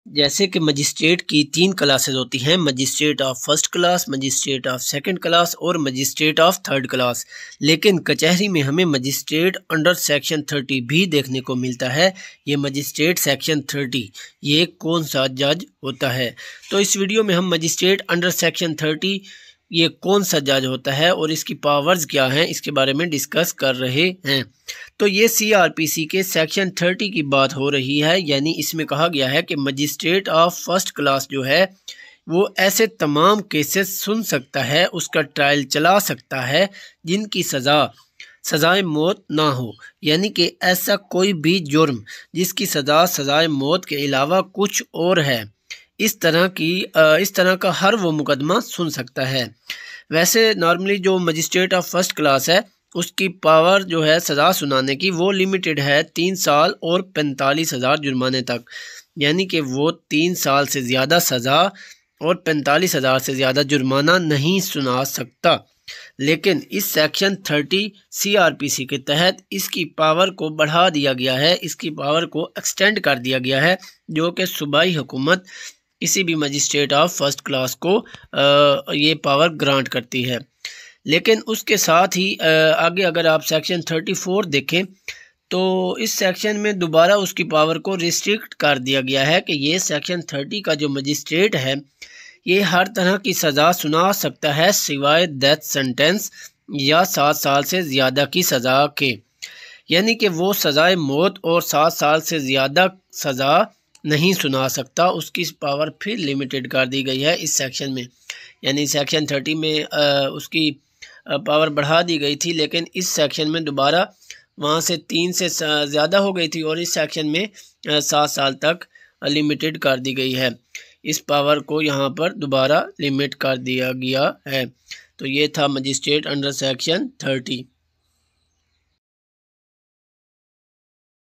जैसे कि मजिस्ट्रेट की 3 क्लासेस होती हैं, magistrate of first class, magistrate of second class और मजिस्ट्रेट ऑफ थर्ड क्लास। लेकिन कचहरी में हमें मजिस्ट्रेट अंडर सेक्शन 30 भी देखने को मिलता है। ये मजिस्ट्रेट सेक्शन 30 ये कौन सा जज होता है? तो इस वीडियो में हम मजिस्ट्रेट अंडर सेक्शन 30 ये कौन सा जज होता है और इसकी पावर्स क्या हैं, इसके बारे में डिस्कस कर रहे हैं। तो ये सीआरपीसी के सेक्शन 30 की बात हो रही है, यानी इसमें कहा गया है कि मजिस्ट्रेट ऑफ फर्स्ट क्लास जो है वो ऐसे तमाम केसेस सुन सकता है, उसका ट्रायल चला सकता है जिनकी सज़ाए मौत ना हो, यानी कि ऐसा कोई भी जुर्म जिसकी सज़ाए मौत के अलावा कुछ और है, इस तरह का हर वो मुकदमा सुन सकता है। वैसे नॉर्मली जो मजिस्ट्रेट ऑफ फर्स्ट क्लास है उसकी पावर जो है सज़ा सुनाने की वो लिमिटेड है 3 साल और 45,000 जुर्माने तक, यानी कि वो 3 साल से ज़्यादा सज़ा और 45,000 से ज़्यादा जुर्माना नहीं सुना सकता। लेकिन इस सेक्शन 30 सीआरपीसी के तहत इसकी पावर को बढ़ा दिया गया है, इसकी पावर को एक्सटेंड कर दिया गया है, जो कि सूबाई हुकूमत किसी भी मजिस्ट्रेट ऑफ फर्स्ट क्लास को ये पावर ग्रांट करती है। लेकिन उसके साथ ही आगे अगर आप सेक्शन 34 देखें तो इस सेक्शन में दोबारा उसकी पावर को रिस्ट्रिक्ट कर दिया गया है कि ये सेक्शन 30 का जो मजिस्ट्रेट है ये हर तरह की सज़ा सुना सकता है सिवाय डेथ सेंटेंस या 7 साल से ज़्यादा की सज़ा के, यानी कि वो सज़ाए मौत और 7 साल से ज़्यादा सज़ा नहीं सुना सकता। उसकी पावर फिर लिमिटेड कर दी गई है इस सेक्शन में, यानी सेक्शन 30 में उसकी पावर बढ़ा दी गई थी, लेकिन इस सेक्शन में दोबारा वहाँ से 3 से ज़्यादा हो गई थी और इस सेक्शन में 7 साल तक लिमिटेड कर दी गई है। इस पावर को यहाँ पर दोबारा लिमिट कर दिया गया है। तो ये था मजिस्ट्रेट अंडर सेक्शन 30।